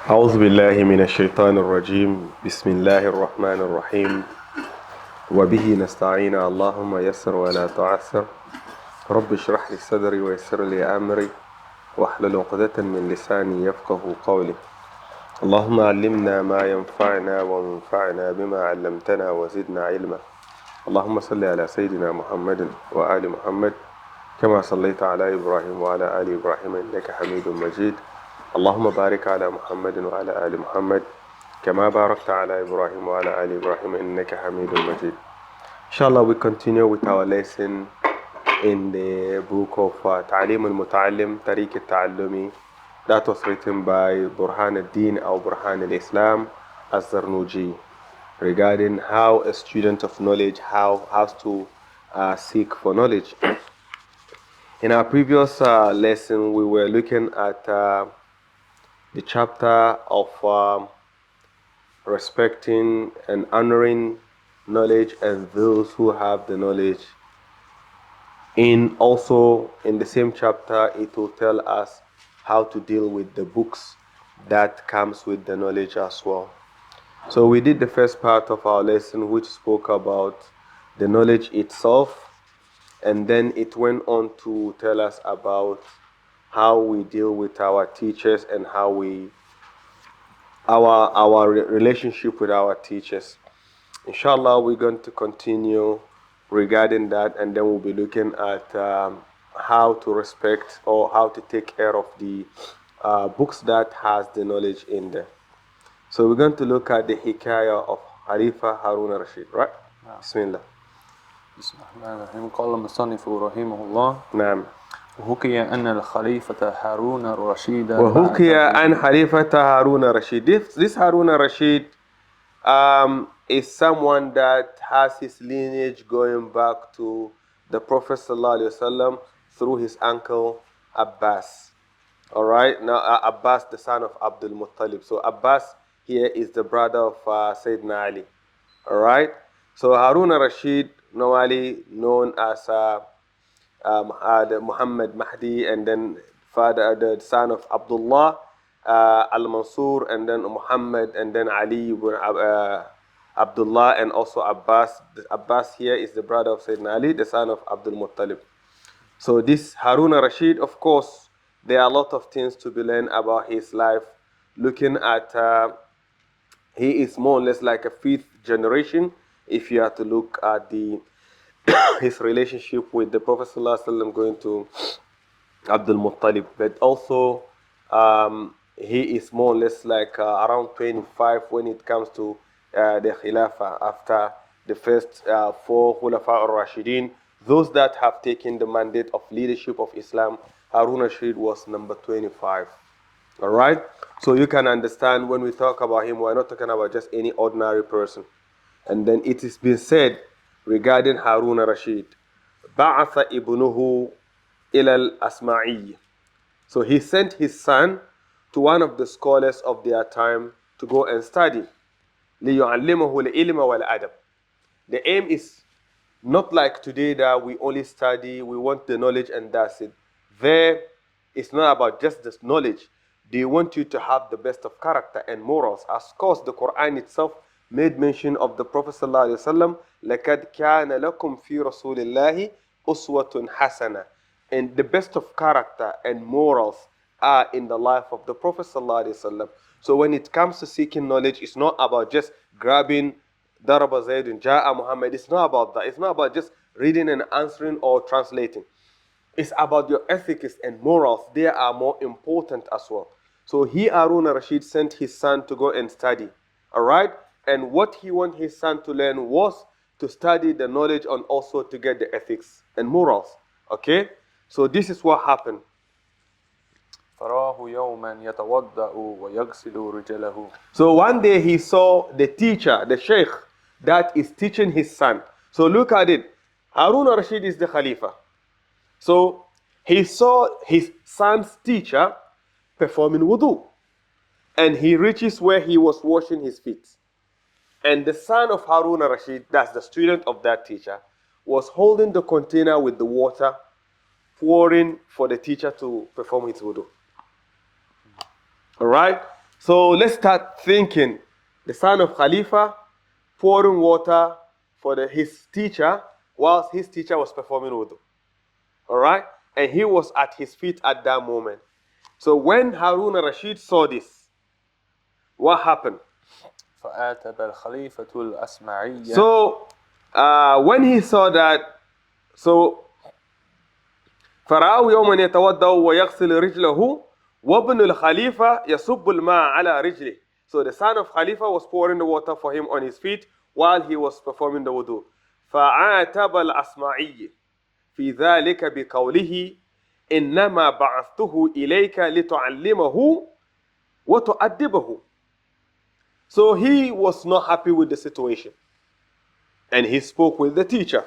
أعوذ بالله من الشيطان الرجيم بسم الله الرحمن الرحيم وبه نستعين اللهم يسر ولا تعسر رب اشرح لي صدري ويسر لي أمري واحلل عقدة من لساني يفقه قولي اللهم علمنا ما ينفعنا وانفعنا بما علمتنا وزدنا علما اللهم صل على سيدنا محمد وآل محمد كما صليت على إبراهيم وعلى آل إبراهيم إنك حميد مجيد اللهم بارك على محمد وعلى آل محمد كما باركت على إبراهيم وعلى آل إبراهيم إنك حميد مجيد. Inshallah, we continue with our lesson in the book of Ta'lim al-Muta'allim, Tariq al-Ta'allumi, that was written by Burhan al-Din or Burhan al-Islam al-Zarnuji, regarding how a student of knowledge, how to seek for knowledge. In our previous lesson, we were looking at the chapter of respecting and honoring knowledge and those who have the knowledge. Also in the same chapter, it will tell us how to deal with the books that comes with the knowledge as well. So we did the first part of our lesson, which spoke about the knowledge itself, and then it went on to tell us about how we deal with our teachers and how we our relationship with our teachers. Inshallah, we're going to continue regarding that, and then we'll be looking at how to respect or how to take care of the books that has the knowledge in them. So we're going to look at the hikayah of Khalifa Harun al-Rashid, right? Bismillah. بسم الله الرحمن الرحيم. قال المصنف رحمه الله نعم. وحكي أن الخليفة هارون الرشيد وحكي عن خليفة هارون الرشيد. This Harun al-Rashid is someone that has his lineage going back to the Prophet ﷺ through his uncle Abbas. All right, now Abbas, the son of Abdul Muttalib. So Abbas here is the brother of Sayyidina Ali. All right, so Harun al-Rashid, normally known as the Muhammad Mahdi, and then the son of Abdullah al-Mansur, and then Muhammad, and then Ali ibn Abdullah, and also Abbas. Abbas here is the brother of Sayyidina Ali, the son of Abdul Muttalib. So this Harun al-Rashid, of course, there are a lot of things to be learned about his life. Looking at, he is more or less like a fifth generation, if you have to look at his relationship with the Prophet ﷺ going to Abdul Muttalib. But also, he is more or less like around 25 when it comes to the Khilafah after the first four Khulafa al-Rashidin. Those that have taken the mandate of leadership of Islam, Harun al-Rashid was number 25. All right? So you can understand when we talk about him, we're not talking about just any ordinary person. And then it is been said regarding Harun al-Rashid, بَعَثَ إِبْنُهُ إِلَى الْأَسْمَعِيِّ. So he sent his son to one of the scholars of their time to go and study. لِيُعَلِّمَهُ الْعِلْمَ وَالْأَدَبِ. The aim is not like today that we only study, we want the knowledge and that's it. There, it's not about just this knowledge. They want you to have the best of character and morals. Of course, the Quran itself made mention of the Prophet ﷺ, لَقَدْ كَانَ لَكُمْ فِي رَسُولِ اللَّهِ أُسْوَةٌ حَسَنَةٌ. And the best of character and morals are in the life of the Prophet ﷺ. So when it comes to seeking knowledge, it's not about just grabbing Daraba Zaydun, Ja'a Muhammad. It's not about that. It's not about just reading and answering or translating. It's about your ethics and morals. They are more important as well. So Harun al-Rashid sent his son to go and study. All right? And what he wanted his son to learn was to study the knowledge and also to get the ethics and morals. Okay? So this is what happened. فراه يوما يتوضأ ويغسل رجله. So one day he saw the teacher, the sheikh, that is teaching his son. So look at it. Harun al-Rashid is the Khalifa. So he saw his son's teacher performing wudu. And he reaches where he was washing his feet. And the son of Harun al-Rashid, that's the student of that teacher, was holding the container with the water, pouring for the teacher to perform his wudu. All right? So let's start thinking. The son of Khalifa pouring water for his teacher whilst his teacher was performing wudu. All right? And he was at his feet at that moment. So when Harun al-Rashid saw this, what happened? فآتب الخليفة الأسمعي So when he saw that, so فرآه يوما يتوضأ ويغسل رجله وابن الخليفة يصب الماء على رجله. So the son of Khalifa was pouring the water for him on his feet while he was performing the wudu. فعاتب الأسمعي في ذلك بقوله إنما بعثته إليك لتعلمه وتؤدبه. So he was not happy with the situation. And he spoke with the teacher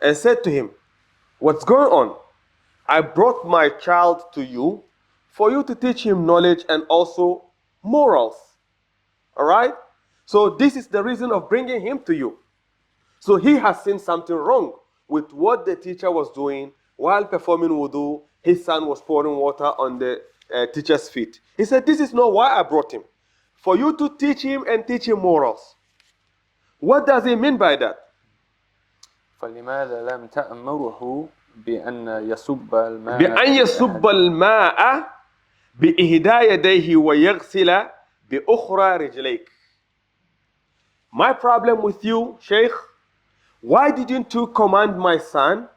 and said to him, what's going on? I brought my child to you for you to teach him knowledge and also morals. All right? So this is the reason of bringing him to you. So he has seen something wrong with what the teacher was doing while performing wudu. His son was pouring water on the teacher's feet. He said, this is not why I brought him. For you to teach him and teach him morals. What does he mean by that? فلماذا لم تأمره بأن يصب الماء بأن يصب الماء بإحدى يديه ويغسل بأخرى رجليك. My problem with you, Sheikh, why didn't you command my son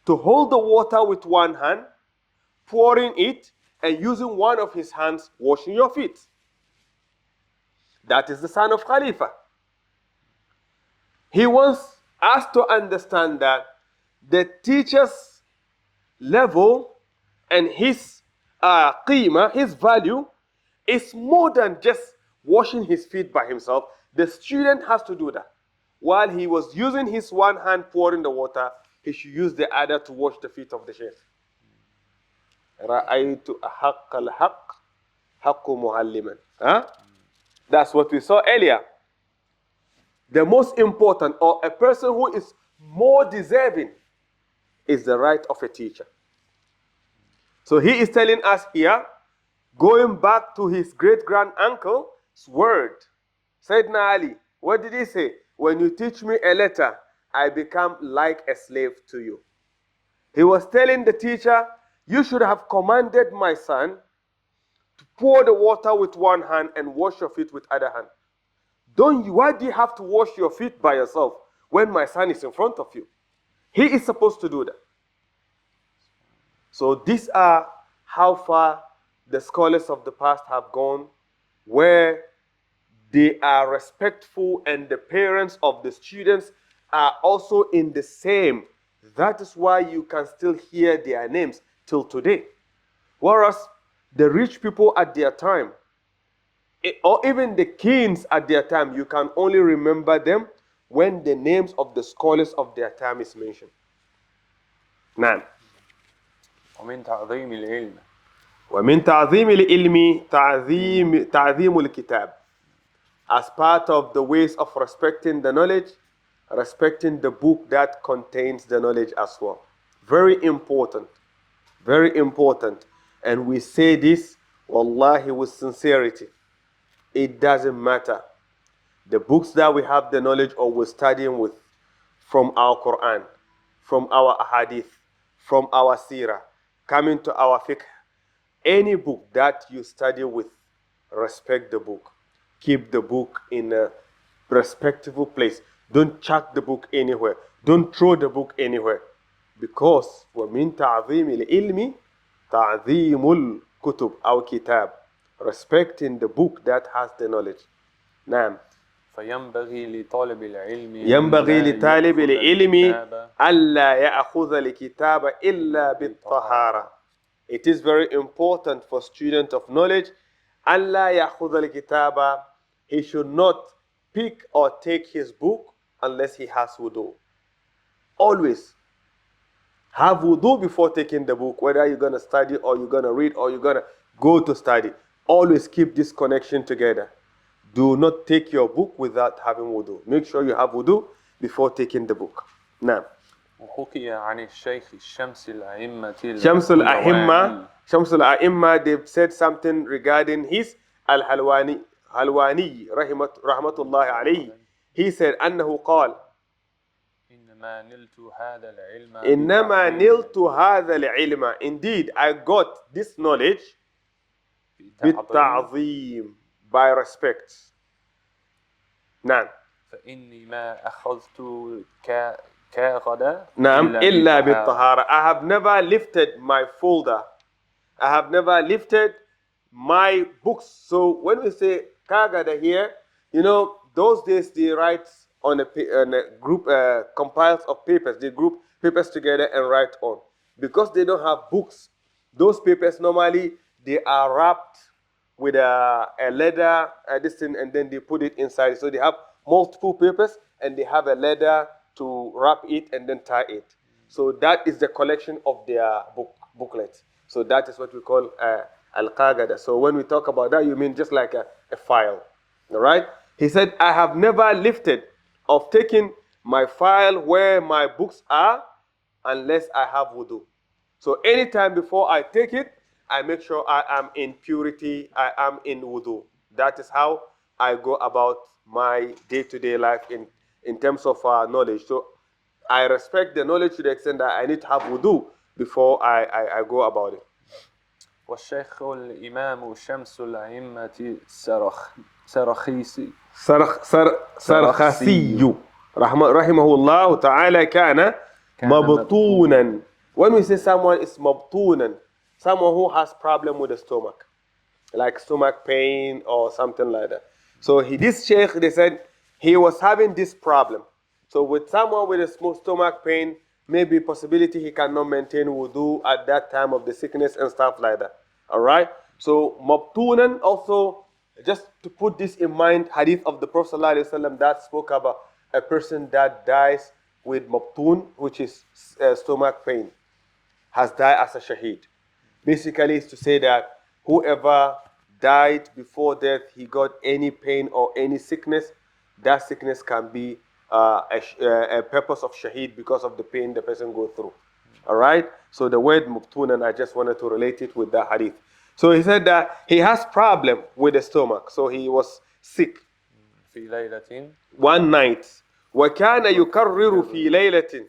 to hold the water with one hand, pouring it, and using one of his hands washing your feet? That is the son of Khalifa. He wants us to understand that the teacher's level and his qima, his value, is more than just washing his feet by himself. The student has to do that. While he was using his one hand pouring the water, he should use the other to wash the feet of the sheikh. رَأَيْتُ أَحَقَّ الْحَقِّ حَقُّ مُعَلِّمًا. That's what we saw earlier. The most important, or a person who is more deserving, is the right of a teacher. So he is telling us here, going back to his great-grand-uncle's word. Sayyidina Ali, what did he say? When you teach me a letter, I become like a slave to you. He was telling the teacher, you should have commanded my son to pour the water with one hand and wash your feet with other hand. Why do you have to wash your feet by yourself when my son is in front of you? He is supposed to do that. So these are how far the scholars of the past have gone, where they are respectful and the parents of the students are also in the same. That is why you can still hear their names till today. Whereas the rich people at their time, or even the kings at their time, you can only remember them when the names of the scholars of their time is mentioned. نعم. ومن تعظيم العلم ومن تعظيم العلم تعظيم الكتاب. As part of the ways of respecting the knowledge, respecting the book that contains the knowledge as well. Very important. Very important. And we say this, wallahi, with sincerity. It doesn't matter. The books that we have the knowledge or we're studying with, from our Quran, from our ahadith, from our seerah, coming to our fiqh, any book that you study with, respect the book. Keep the book in a respectable place. Don't chuck the book anywhere. Don't throw the book anywhere. Because وَمِن تَعْظِيمِ الْإِلْمِ تَعْظِيمُ الْكُتُبِ أو كتاب. Respecting the book that has the knowledge. نعم. فينبغي لطالب العلم ينبغي لطالب العلم ألا يأخذ الكتاب إلا بالطهارة. It is very important for student of knowledge ألا يأخذ الكتاب. He should not pick or take his book unless he has wudu. Always have wudu before taking the book, whether you're going to study or you're going to read or you're going to go to study. Always keep this connection together. Do not take your book without having wudu. Make sure you have wudu before taking the book. Now, وحكي عن الشيخ الشمس الأئمة Shams al-A'imma, they've said something regarding his الحلواني رحمة الله عليه, he said أنه قال إنما نلت هذا العلم إنما نلت هذا العلم, indeed I got this knowledge بالتعظيم, by respect. نعم. فإني ما أخذت كغدا نعم إلا بالطهارة. I have never lifted my folder, I have never lifted my books. So when we say kagada here, you know, those days they write on a group, compiles of papers. They group papers together and write on. Because they don't have books, those papers normally they are wrapped with a leather, this thing, and then they put it inside. So they have multiple papers and they have a leather to wrap it and then tie it. So that is the collection of their booklets. So that is what we call al-qagada. So when we talk about that, you mean just like a file. All right? He said, I have never lifted of taking my file where my books are unless I have wudu. So anytime before I take it, I make sure I am in purity, I am in wudu. That is how I go about my day-to-day life in terms of knowledge. So I respect the knowledge to the extent that I need to have wudu before I go about it. والشيخ الإمام شمس الأئمة سرخسي رحمه الله تعالى كان مبطونا. When we say someone is mabtunan, someone who has problem with the stomach, like stomach pain or something like that. So this sheikh, they said he was having this problem. So with someone with a stomach pain, maybe possibility he cannot maintain wudu at that time of the sickness and stuff like that. All right. So mabtunan also, just to put this in mind, hadith of the Prophet ﷺ that spoke about a person that dies with mabtun, which is stomach pain, has died as a shaheed. Basically, it's to say that whoever died before death, he got any pain or any sickness, that sickness can be a purpose of shaheed because of the pain the person goes through. All right? So the word mubtunan, I just wanted to relate it with the hadith. So he said that he has problem with the stomach. So he was sick. في ليلة. One night. وَكَانَ يُكَرِّرُ فِي لَيْلَةٍ.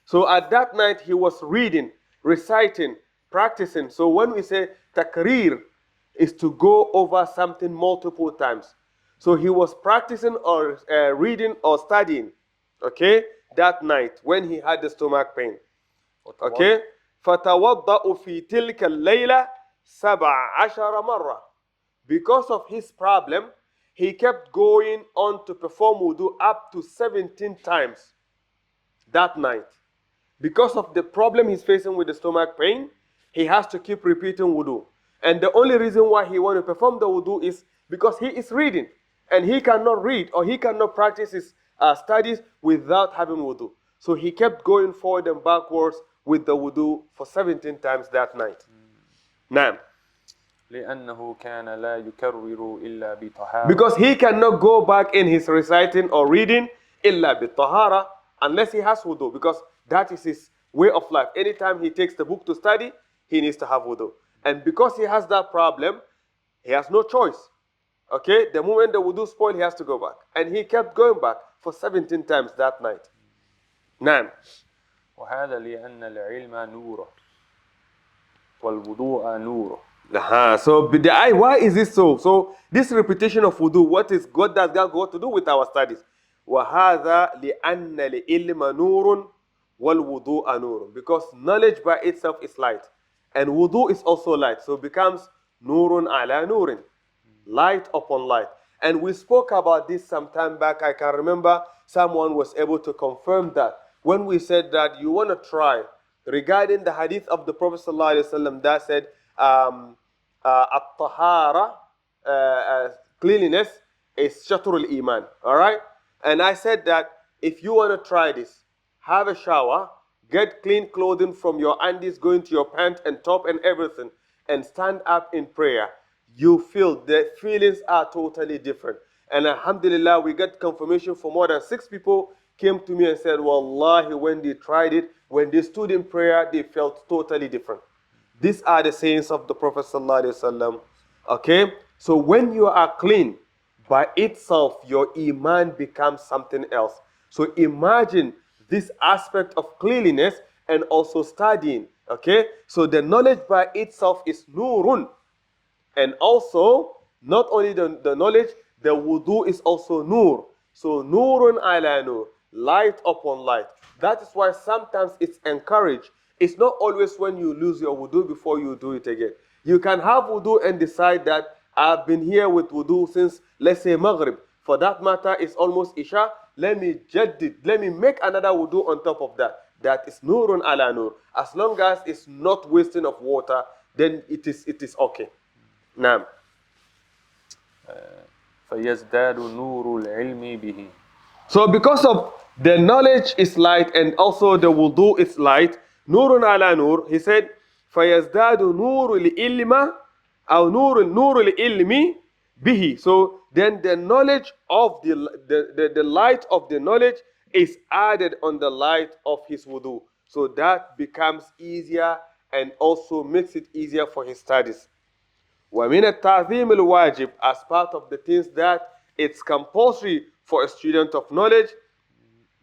So at that night he was reading, reciting, practicing. So when we say takrir, is to go over something multiple times. So he was practicing or reading or studying, okay, that night when he had the stomach pain. Okay? فَتَوَضَّأُ فِي تِلْكَ اللَّيْلَةِ 17 مرة. Because of his problem, he kept going on to perform wudu up to 17 times that night. Because of the problem he's facing with the stomach pain, he has to keep repeating wudu. And the only reason why he wants to perform the wudu is because he is reading. And he cannot read or he cannot practice his studies without having wudu. So he kept going forward and backwards with the wudu for 17 times that night. Now, لأنه كان لا يكرر إلا بطهارة. because he cannot go back in his reciting or reading إلا بالطهارة unless he has wudu, because that is his way of life. Anytime he takes the book to study, he needs to have wudu. And because he has that problem, he has no choice. Okay, the moment the wudu spoiled, he has to go back. And he kept going back for 17 times that night. نعم. وهذا لأن العلم نور والوضوء نور. So why is this so? So this repetition of wudu, what does that got to do with our studies? وَهَذَا لِأَنَّ الْإِلْمَ نُورٌ وَالْوُضُوءَ نُورٌ. Because knowledge by itself is light. And wudu is also light. So it becomes nurun ala nurin. Light upon light. And we spoke about this some time back. I can remember someone was able to confirm that. When we said that you want to try regarding the hadith of the Prophet ﷺ that said, at-tahara, cleanliness is shatrul iman. All right? And I said that if you want to try this, have a shower, get clean clothing from your undies going to your pants and top and everything, and stand up in prayer. You feel the feelings are totally different. And alhamdulillah, we got confirmation for more than 6 people came to me and said, wallahi, when they tried it, when they stood in prayer, they felt totally different. These are the sayings of the Prophet sallallahu alaihi wasallam. Okay? So when you are clean, by itself, your iman becomes something else. So imagine this aspect of cleanliness and also studying. Okay, so the knowledge by itself is nurun, and also not only the knowledge, the wudu is also nur. So nurun ala nur, light upon light. That is why sometimes it's encouraged. It's not always when you lose your wudu before you do it again. You can have wudu and decide that I've been here with wudu since, let's say, Maghrib. For that matter, it's almost Isha. Let me jaddid, let me make another wudu on top of that. That is nurun ala nur. As long as it's not wasting of water, then it is okay. نعم. فيزداد نور العلم به. So because of the knowledge is light and also the wudu is light, نور على نور, he said فيزداد نور العلم أو نور العلم به. So then the knowledge of the light of the knowledge is added on the light of his wudu. So that becomes easier and also makes it easier for his studies. وَمِنَ التَّعْظِيمِ الْوَاجِبِ, as part of the things that it's compulsory for a student of knowledge,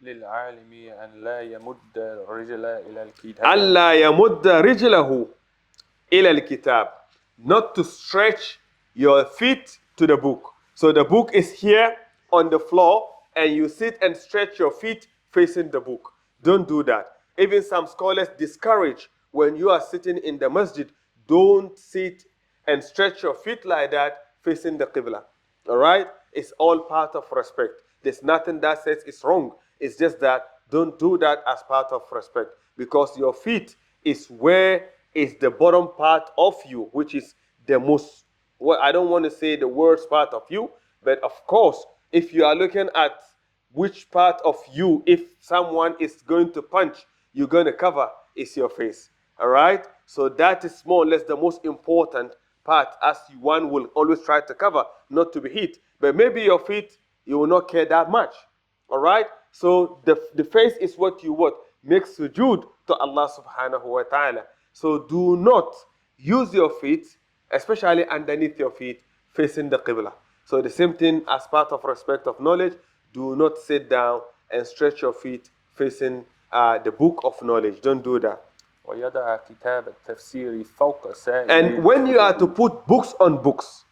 للعالم أن لا يمد رجل إلى الكتاب. أَلَّا يَمُدَّ رِجْلَهُ إِلَى الْكِتَابِ, not to stretch your feet to the book. So the book is here on the floor and you sit and stretch your feet facing the book. Don't do that. Even some scholars discourage when you are sitting in the masjid, don't sit and stretch your feet like that facing the Qibla. All right? It's all part of respect. There's nothing that says it's wrong. It's just that don't do that as part of respect, because your feet is where is the bottom part of you, which is the most, well, I don't want to say the worst part of you, but of course, if you are looking at which part of you, if someone is going to punch, you're going to cover, is your face. All right? So that is more or less the most important part, as one will always try to cover, not to be hit. But maybe your feet, you will not care that much. All right? So the face is what you what? Make sujood to Allah subhanahu wa ta'ala. So do not use your feet, especially underneath your feet, facing the Qibla. So the same thing as part of respect of knowledge, do not sit down and stretch your feet facing the book of knowledge. Don't do that. ويضع كتاب التفسير فوق سائر. And when you are to put books on books,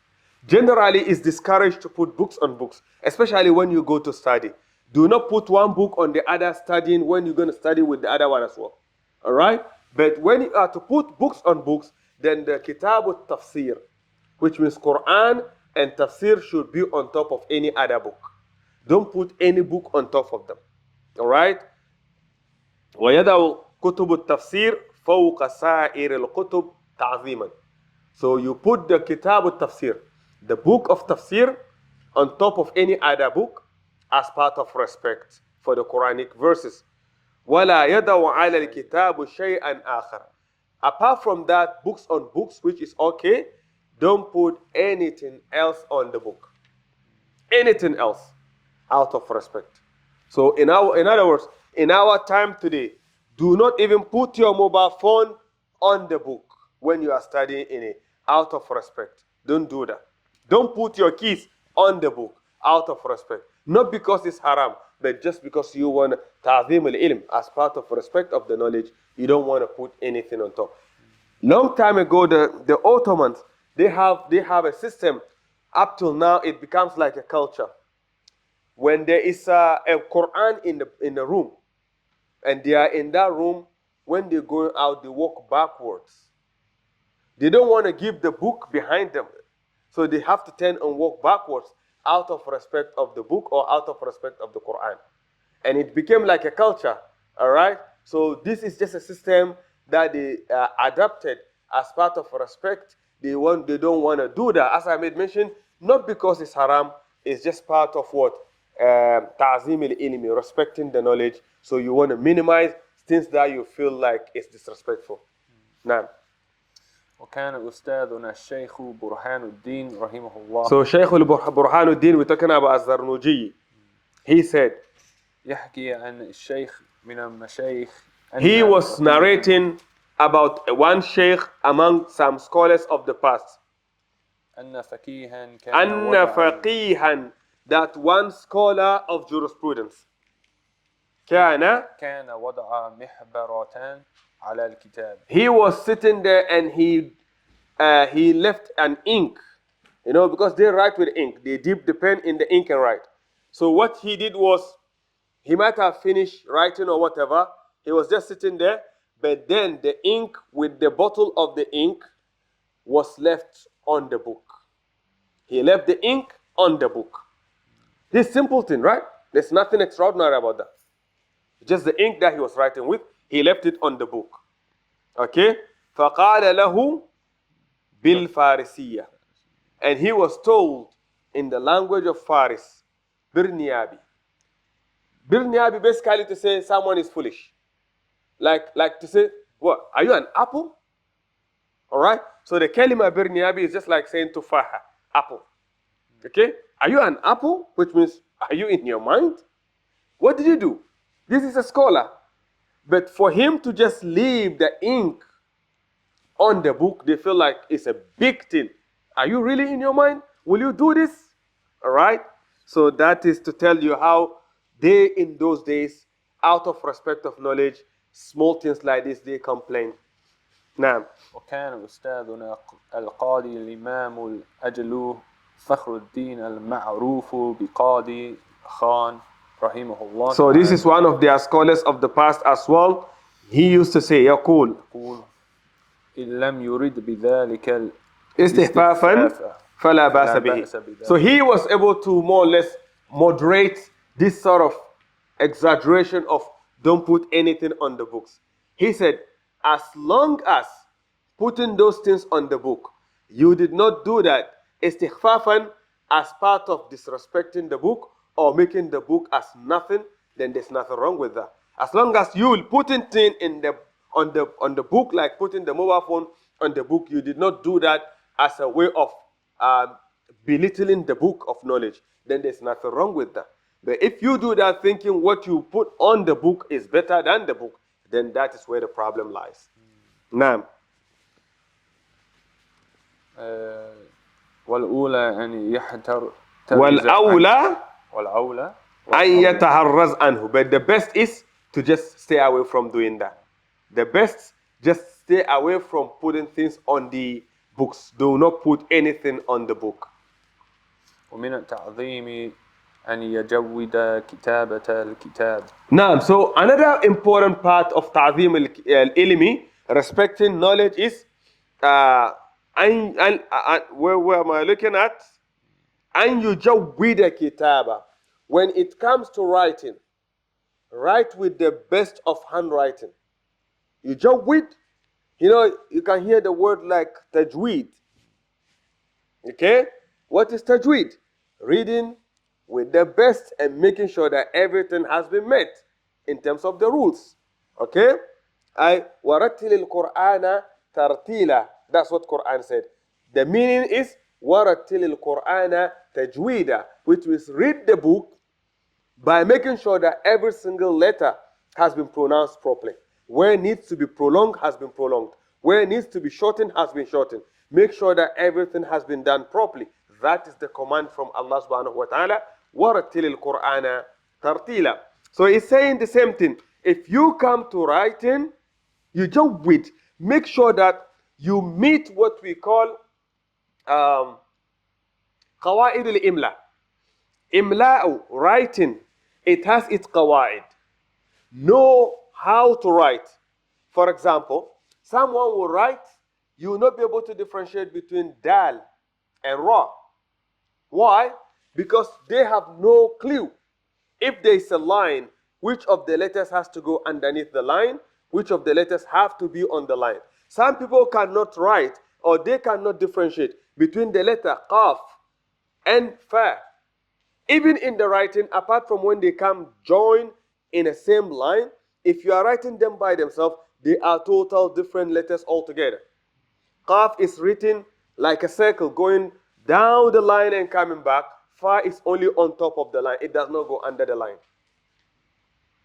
generally it's discouraged to put books on books, especially when you go to study. Do not put one book on the other studying when you're going to study with the other one as well. All right? But when you are to put books on books, then the kitab al-tafsir, which means Quran and tafsir, should be on top of any other book. Don't put any book on top of them. All right? وَيَدَعُ كُتُبُ التَّفْسِيرِ فَوْقَ سَائِرِ الْكُتُبِ تَعْظِيمًا. So you put the kitab al-tafsir, the book of tafsir, on top of any other book as part of respect for the Quranic verses. وَلَا يَدَعُ عَلَى الْكِتَابُ شَيْئًا آخَرَ. Apart from that, books on books, which is okay, don't put anything else on the book. Anything else out of respect. So in other words, in our time today, do not even put your mobile phone on the book when you are studying in it, out of respect. Don't do that. Don't put your keys on the book out of respect. Not because it's haram, but just because you want ta'zim al-ilm, as part of respect of the knowledge, you don't want to put anything on top. Long time ago, the Ottomans, they have a system. Up till now, it becomes like a culture. When there is a Quran in the room, and they are in that room, when they go out, they walk backwards. They don't want to give the book behind them. So they have to turn and walk backwards out of respect of the book or out of respect of the Quran. And it became like a culture, all right? So this is just a system that they adapted as part of respect. They don't want to do that. As I made mention, not because it's haram, it's just part of what? Ta'zim al-ilmi, respecting the knowledge. So you want to minimize things that you feel like it's disrespectful. Now. وكان أستاذنا الشيخ برهان الدين رحمه الله. So Shaykh al-Burhan al-Din, we're talking about Az-Zarnuji. He said, يحكي عن الشيخ من المشايخ. He was narrating about one sheikh among some scholars of the past. أن فقيها كان أن وضع فقيها, that one scholar of jurisprudence, كان وضع محبرتان على الكتاب. he was sitting there and he left an ink, because they write with ink, they dip the pen in the ink and write. So what he did was, he might have finished writing or whatever, he was just sitting there, but then the ink with the bottle of the ink was left on the book. He left the ink on the book. This simple thing, right? There's nothing extraordinary about that. Just the ink that he was writing with, he left it on the book. Okay? فَقَالَ لَهُ بِالْفَارِسِيَّةِ, and he was told in the language of Faris, Birniabi. Birniabi basically to say someone is foolish. Like to say, what? Are you an apple? Alright? So the kalima Birniabi is just like saying tufaha, apple. Okay? Are you an apple? Which means, are you in your mind? What did you do? This is a scholar. But for him to just leave the ink on the book, they feel like it's a big thing. Are you really in your mind? Will you do this? All right? So that is to tell you how they, in those days, out of respect of knowledge, small things like this, they complain. Now, وكان أستاذنا القاضي الإمام الأجل فخر الدين المعروف بقاضي خان رحمه الله. So this is one of their scholars of the past as well. He used to say, يقول إن لم يرد بذلك استخفافا فلا بأس به. So he was able to more or less moderate this sort of exaggeration of don't put anything on the books. He said, as long as putting those things on the book, you did not do that istighfafan as part of disrespecting the book or making the book as nothing, then there's nothing wrong with that. As long as you will put things on the book, like putting the mobile phone on the book, you did not do that as a way of belittling the book of knowledge, then there's nothing wrong with that. But if you do that thinking what you put on the book is better than the book, then that is where the problem lies. Now, والأولى أن يحتر والأولى والأولى أن يتحرز عنه. But the best is to just stay away from doing that. The best, just stay away from putting things on the books. Do not put anything on the book. ومن التعظيم أن يجود كتابة الكتاب. Now, so another important part of تعظيم العلم, respecting knowledge, is where am I looking at? أن يجود كتابة. When it comes to writing, write with the best of handwriting. Yujawwid, you can hear the word like tajweed. Okay? What is tajweed? Reading with the best and making sure that everything has been met in terms of the rules. Okay? وَرَتِّلِ الْقُرْآنَ تَرْتِيلًا. That's what Quran said. The meaning is وَرَتِّلِ الْقُرْآنَ تَجْوِيدًا, which means read the book by making sure that every single letter has been pronounced properly. Where it needs to be prolonged has been prolonged. Where it needs to be shortened has been shortened. Make sure that everything has been done properly. That is the command from Allah subhanahu wa ta'ala. وَرَتِّلِ الْقُرْآنَ تَرْتِيلًا. So it's saying the same thing. If you come to writing, you just wait. Make sure that you meet what we call قواعد الإملاء. Imla, writing, it has its qawaid. Know how to write. For example, someone will write, you will not be able to differentiate between dal and ra. Why? Because they have no clue. If there is a line, which of the letters has to go underneath the line, which of the letters have to be on the line. Some people cannot write, or they cannot differentiate between the letter qaf and fa. Even in the writing, apart from when they come join in a same line, if you are writing them by themselves, they are total different letters altogether. Qaf is written like a circle going down the line and coming back. Fa is only on top of the line. It does not go under the line.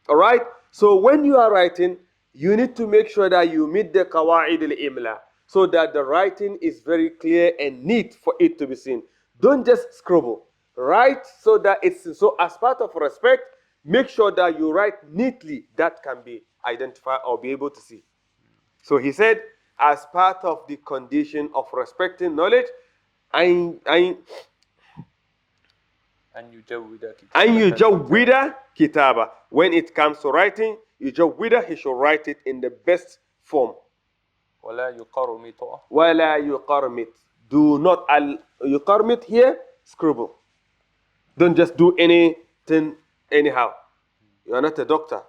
All right? So when you are writing, you need to make sure that you meet the qawaid al-imla. so that the writing is very clear and neat for it to be seen. Don't just scribble. Write so that it's so as part of respect, make sure that you write neatly that can be identified or be able to see. So he said, as part of the condition of respecting knowledge, أن يجود كتابة. When it comes to writing, يجود, he should write it in the best form. ولا يقرمط. ولا يقرمط. Do not يقرمط here, scribble. Don't just do anything anyhow. You are not a doctor.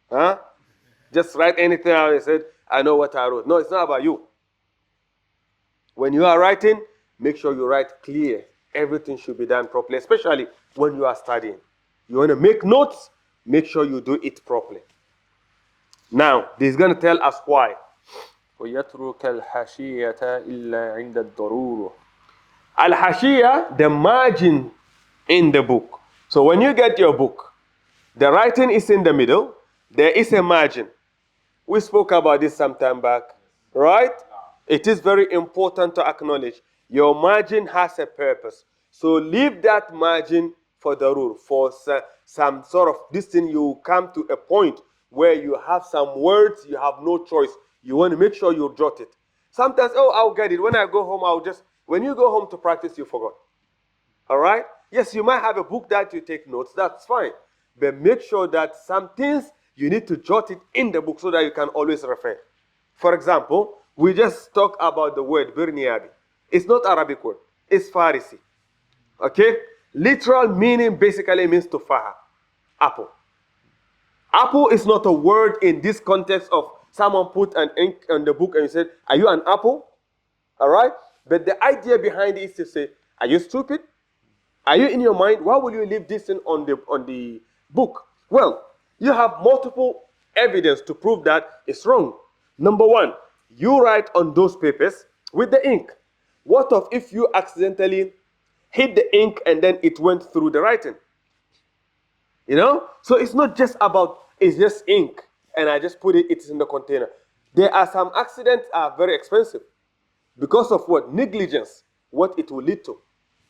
Huh? Just write anything out and said, I know what I wrote. No, it's not about you. When you are writing, make sure you write clear. Everything should be done properly, especially when you are studying. You want to make notes, make sure you do it properly. Now, this is going to tell us why. ويترك الحاشية إلا عند الضرورة. Al-Hashiyah, the margin in the book. So when you get your book, the writing is in the middle. There is a margin. We spoke about this some time back, right? It is very important to acknowledge your margin has a purpose. So leave that margin for the rule. For some sort of this thing, you come to a point where you have some words, you have no choice. You want to make sure you jot it. Sometimes, oh, I'll get it. When I go home, when you go home to practice, you forgot. All right? Yes, you might have a book that you take notes. That's fine. But make sure that some things, you need to jot it in the book so that you can always refer. For example, we just talked about the word birniabi. It's not Arabic word. It's Farisi. Okay? Literal meaning basically means tufaha, apple. Apple is not a word in this context of someone put an ink on the book and you said, are you an apple? All right? But the idea behind it is to say, are you stupid? Are you in your mind? Why will you leave this thing on the book? Well, you have multiple evidence to prove that it's wrong. Number one, you write on those papers with the ink. What if you accidentally hit the ink and then it went through the writing? You know? So it's not just about, it's just ink and I just put it's in the container. There are some accidents are very expensive because of what? Negligence, what it will lead to.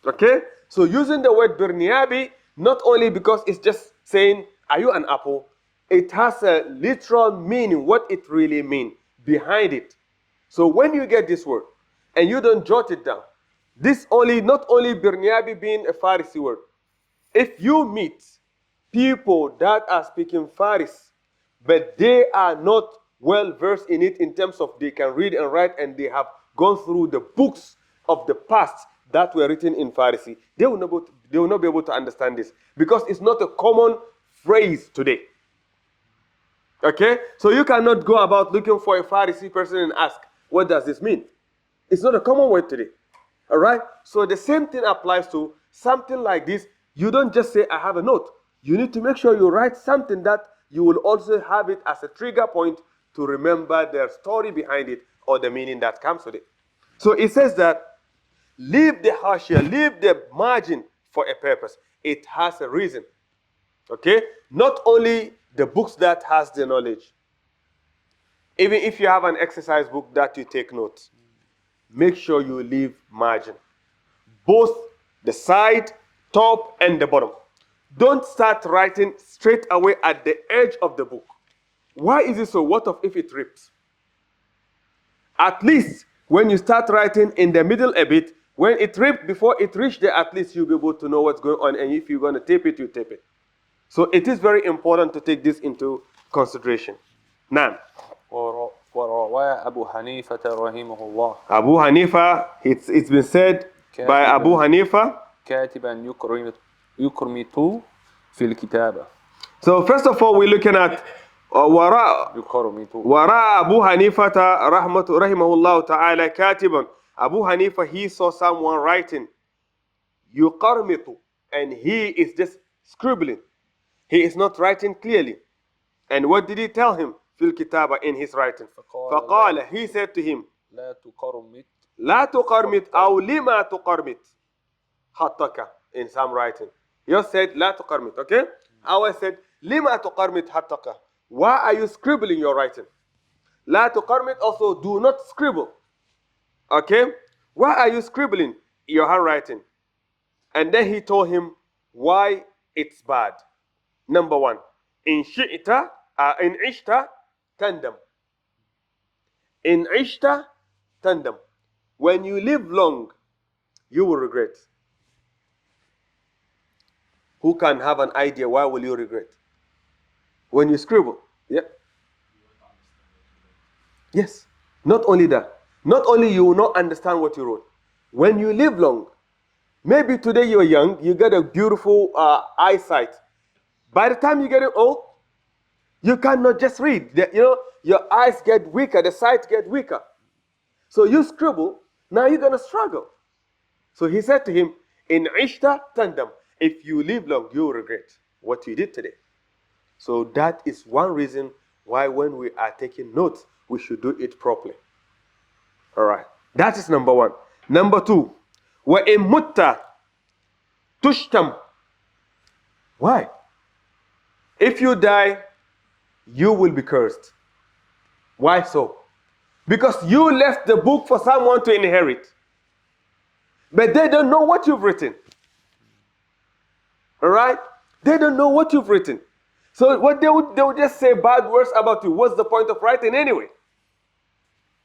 Okay? So using the word birniabi, not only because it's just saying, are you an apple? It has a literal meaning, what it really means behind it. So when you get this word and you don't jot it down, not only birniabi being a Farsi word. If you meet people that are speaking Faris, but they are not well versed in it in terms of they can read and write and they have gone through the books of the past that were written in Farsi, they will not be able to understand this because it's not a common phrase today. Okay? So you cannot go about looking for a Farsi person and ask, what does this mean? It's not a common word today. All right? So the same thing applies to something like this. You don't just say, I have a note. You need to make sure you write something that you will also have it as a trigger point to remember the story behind it or the meaning that comes with it. So it says that leave the hashia, leave the margin for a purpose. It has a reason. Okay? Not only the books that has the knowledge. Even if you have an exercise book that you take notes, make sure you leave margin. Both the side, top, and the bottom. Don't start writing straight away at the edge of the book. Why is it so? What if it rips? At least when you start writing in the middle a bit, when it ripped, before it reached there, at least you'll be able to know what's going on. And if you're going to tape it, you tape it. So it is very important to take this into consideration. Now, وروى أبو حنيفة رحمه الله. Abu Hanifa, it's been said by Abu Hanifa. كاتبا يكرمت في الكتابة. So first of all, we're looking at وراء أبو حنيفة رحمه الله تعالى كاتبا. Abu Hanifa, he saw someone writing يقرمط, and he is just scribbling. He is not writing clearly. And what did he tell him? في الكتابة, in his writing. فقال, he said to him, لا تقرمط أو لما تقرمط خطك, in some writing. You said لا تقرمط, okay? I said لما تقرمط خطك. Why are you scribbling your writing? لا تقرمط also, do not scribble. Okay? Why are you scribbling your handwriting? And then he told him why it's bad. Number one, in shi'ta, in ishta, tandam. In ishta, tandam. When you live long, you will regret. Who can have an idea why will you regret? When you scribble. Yeah. Yes. Not only that. Not only you will not understand what you wrote. When you live long, maybe today you're young, you get a beautiful eyesight. By the time you get old, you cannot just read. Your eyes get weaker, the sight get weaker. So you scribble, now you're going to struggle. So he said to him, in ishta tandam, if you live long, you will regret what you did today. So that is one reason why when we are taking notes, we should do it properly. All right. That is number one. Number two, وَإِن مُتَّ tushtam. Why? If you die, you will be cursed. Why so? Because you left the book for someone to inherit. But they don't know what you've written. All right? They don't know what you've written. So what they would just say bad words about you. What's the point of writing anyway?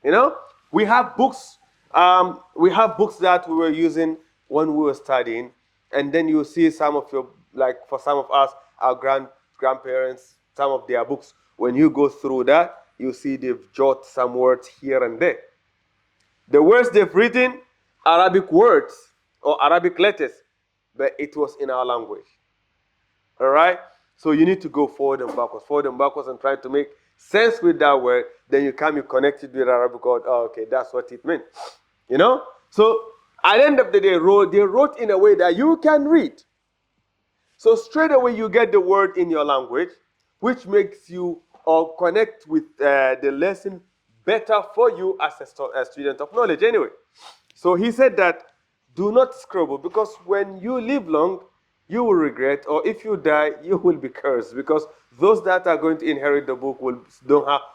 You know? We have books that we were using when we were studying, and then you see some of your, like for some of us, our grandparents, some of their books. When you go through that, you see they've jotted some words here and there. The words they've written, Arabic words or Arabic letters, but it was in our language. All right? So you need to go forward and backwards and try to make sense with that word. Then you come, you connect it with Arabic word. Oh, okay, that's what it meant. You know? So at the end of the day, they wrote in a way that you can read. So straight away you get the word in your language, which makes you or connect with the lesson better for you as a student of knowledge anyway. So he said that do not scribble, because when you live long, you will regret, or if you die, you will be cursed, because those that are going to inherit the book will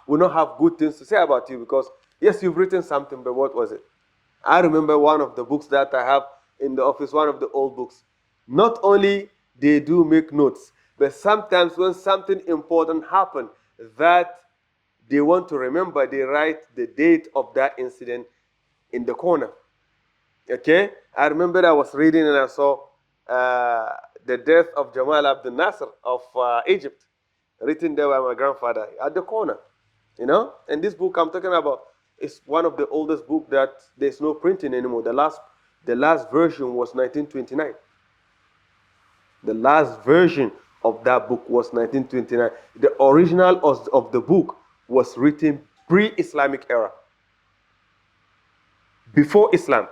not have good things to say about you, because yes, you've written something, but what was it? I remember one of the books that I have in the office, one of the old books. Not only they do make notes, but sometimes when something important happened that they want to remember, they write the date of that incident in the corner. Okay? I remember I was reading and I saw the death of Jamal Abdel Nasser of Egypt, written there by my grandfather at the corner. You know? And this book I'm talking about is one of the oldest books that there's no printing anymore. The last version was 1929. The last version of that book was 1929. The original of the book was written pre-Islamic era, before Islam,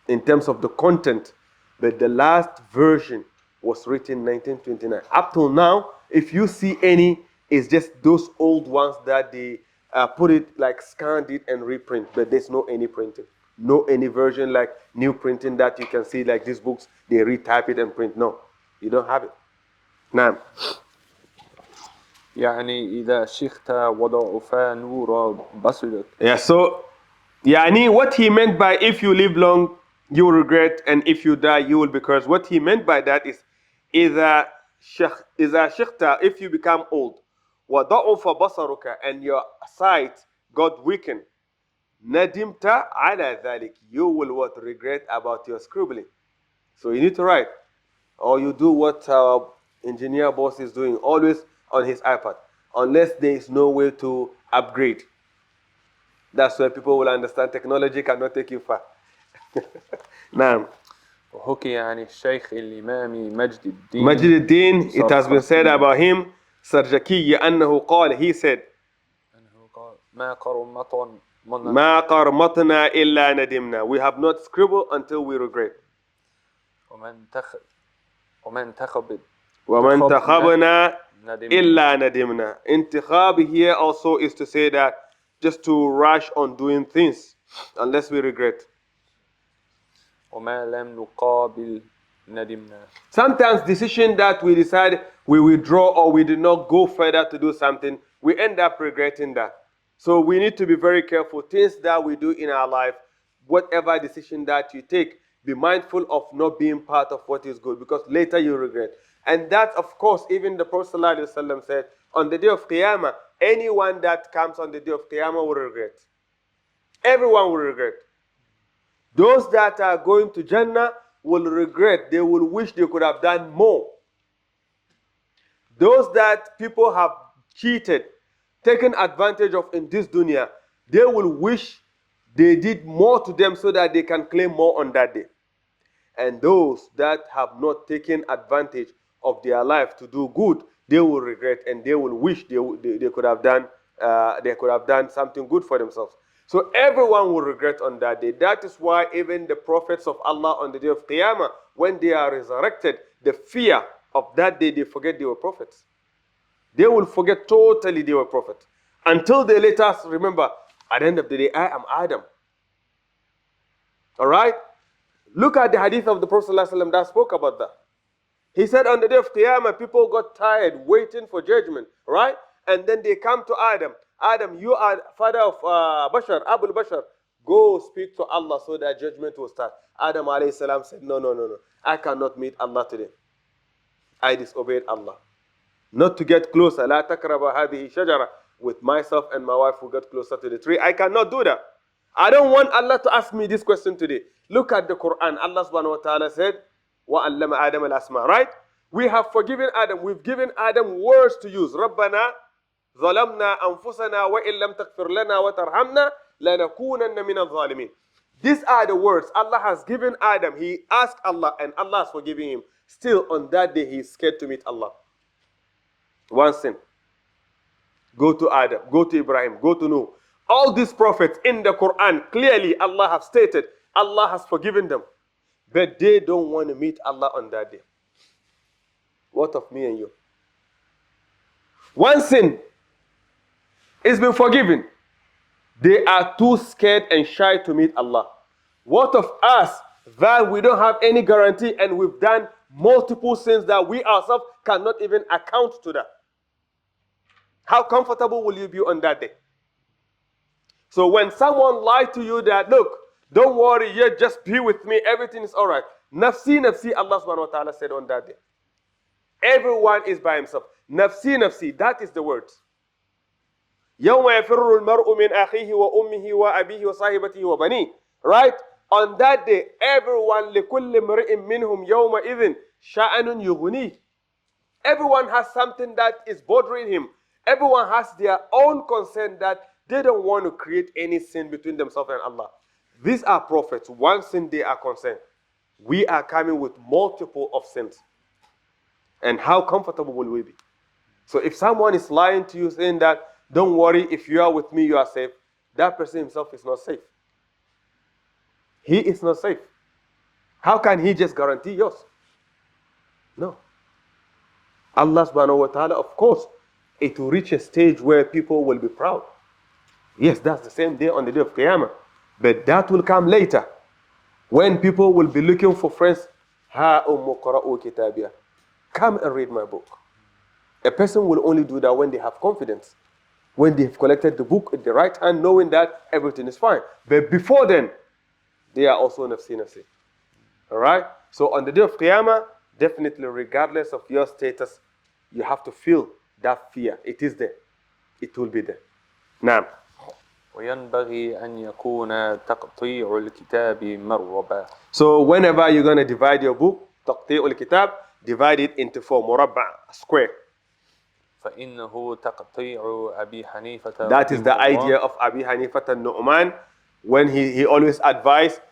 in terms of the content. But the last version was written 1929. Up till now, if you see any, it's just those old ones that they put it, like scanned it and reprint. But there's no any printing. No any version like new printing that you can see like these books, they retype it and print. No, you don't have it. Now, يعني إذا شخت وضعف نور بصرك. yeah, so Yani, what he meant by if you live long, you will regret, and if you die, you will be cursed. What he meant by that is إذا شخت, if you become old, وضعف بصرك, and your sight got weakened, ندمت على ذلك, you will what regret about your scribbling. So you need to write, or you do what our engineer boss is doing, always on his iPad, unless there is no way to upgrade. That's where people will understand technology cannot take you far. نعم. وحكي عن الشيخ الإمام مجد الدين مجد الدين, it has been said about him, سرجكي, أنه قال, he said, أنه قال ما قرمطن ما قرمطنا إلا ندمنا. We have not scribbled until we regret. ومن تخب ومن تخبنا إلا ندمنا. انتخاب here also is to say that just to rush on doing things unless we regret. وما لم نقابل ندمنا. Sometimes decision that we decide we withdraw or we did not go further to do something, we end up regretting that. So we need to be very careful. Things that we do in our life, whatever decision that you take, be mindful of not being part of what is good, because later you regret. And that, of course, even the Prophet ﷺ said, on the day of Qiyamah, anyone that comes on the day of Qiyamah will regret. Everyone will regret. Those that are going to Jannah will regret. They will wish they could have done more. Those that people have cheated, taken advantage of in this dunya, they will wish they did more to them so that they can claim more on that day. And those that have not taken advantage of their life to do good, they will regret and they will wish they could have done something good for themselves. So everyone will regret on that day. That is why even the prophets of Allah on the day of Qiyamah, when they are resurrected, the fear of that day, they forget they were prophets. They will forget totally they were prophets. Until they later remember, at the end of the day, I am Adam. All right? Look at the hadith of the Prophet ﷺ that spoke about that. He said on the day of Qiyamah, people got tired waiting for judgment, right? And then they come to Adam. Adam, you are father of Bashar, Abul Bashar. Go speak to Allah so that judgment will start. Adam alayhi salam said, no. I cannot meet Allah today. I disobeyed Allah. Not to get closer. La takraba hadhihi shajara. With myself and my wife who got closer to the tree. I cannot do that. I don't want Allah to ask me this question today. Look at the Quran. Allah subhanahu wa ta'ala said, وَأَلَّمَ آدَمَ الْأَسْمَاءَ. Right? We have forgiven Adam. We've given Adam words to use. رَبَّنَا ظَلَمْنَا أَنفُسَنَا وَإِن لَمْ تَغْفِرْ لَنَا وَتَرْحَمْنَا لَنَكُونَنَّ مِنَ الظَّالِمِينَ. These are the words Allah has given Adam. He asked Allah and Allah has forgiven him. Still on that day he is scared to meet Allah. One sin. Go to Adam, go to Ibrahim, go to Noah. All these prophets in the Quran, clearly Allah has stated, Allah has forgiven them. But they don't want to meet Allah on that day. What of me and you? One sin is been forgiven. They are too scared and shy to meet Allah. What of us that we don't have any guarantee and we've done multiple sins that we ourselves cannot even account to that? How comfortable will you be on that day? So when someone lied to you that, look, don't worry, yet just be with me, everything is all right. Nafsi, nafsi, Allah subhanahu wa ta'ala said on that day. Everyone is by himself. Nafsi, nafsi, that is the word. يَوْمَ يَفِرُّ الْمَرْءُ مِنْ أَخِيهِ وَأُمِّهِ وَأَبِيهِ وَصَاحِبَتِهِ وَبَنِيهِ. Right? On that day, everyone, لِكُلِّ مْرِئٍ مِّنْهُمْ يَوْمَئِذٍ شَأَنٌ يُغْنِيهِ. Everyone has something that is bothering him. Everyone has their own concern that they don't want to create any sin between themselves and Allah. These are prophets. One sin they are concerned. We are coming with multiple of sins. And how comfortable will we be? So if someone is lying to you saying that, don't worry, if you are with me, you are safe, that person himself is not safe. He is not safe. How can he just guarantee yours? No. Allah subhanahu wa ta'ala, of course, it will reach a stage where people will be proud. Yes, that's the same day on the day of Qiyamah. But that will come later. When people will be looking for friends. Ha ummu qara'u kitabiyah. Come and read my book. A person will only do that when they have confidence. When they have collected the book in the right hand, knowing that everything is fine. But before then, they are also nafsi nafsi. Alright? So on the day of Qiyamah, definitely regardless of your status, you have to feel that fear. It is there. It will be there. Now. وينبغي أن يكون تقطيع الكتاب مربع. So whenever you're going to divide your book, تقطيع الكتاب, divide it into 4, مربع, square. فإنه تقطيع أبي حنيفة. That is the idea of Abi Hanifa al-Nu'man when he always advised,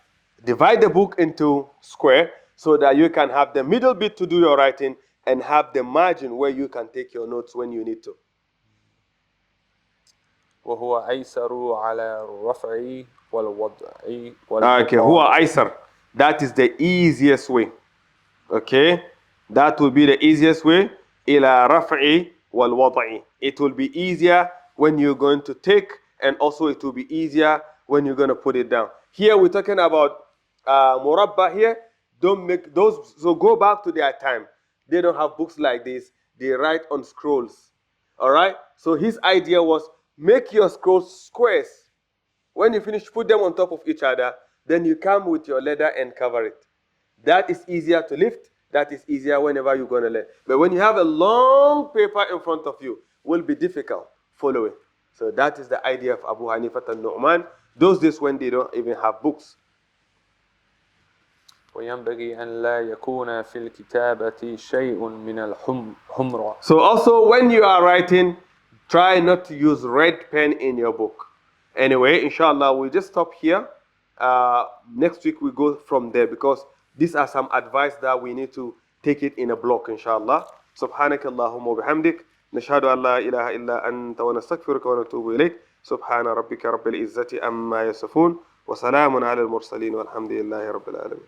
divide the book into square so that you can have the middle bit to do your writing and have the margin where you can take your notes when you need to. وهو أيسر على الرفع والوضع. Okay, هو أيسر. That is the easiest way. Okay, that will be the easiest way. إلى رفع والوضع. It will be easier when you're going to take, and also it will be easier when you're going to put it down. Here we're talking about murabba here. Don't make those, so go back to their time. They don't have books like this. They write on scrolls. All right? So his idea was make your scrolls squares. When you finish, put them on top of each other. then you come with your leather and cover it. That is easier to lift. That is easier whenever you're going to learn. But when you have a long paper in front of you, it will be difficult following. So that is the idea of Abu Hanifa al-Nu'man. Those days when they don't even have books. وينبغي أن لا يكون في الكتابة شيء من الحمرة. So also when you are writing, try not to use red pen in your book. Anyway, inshallah, we'll just stop here. Next week we go from there because these are some advice that we need to take it in a block, inshallah. سبحانك اللهم وبحمدك نشهد أن لا إله إلا أنت ونستغفرك ونتوب إليك سبحان ربك رب العزة عما يصفون وسلام على المرسلين والحمد لله رب العالمين.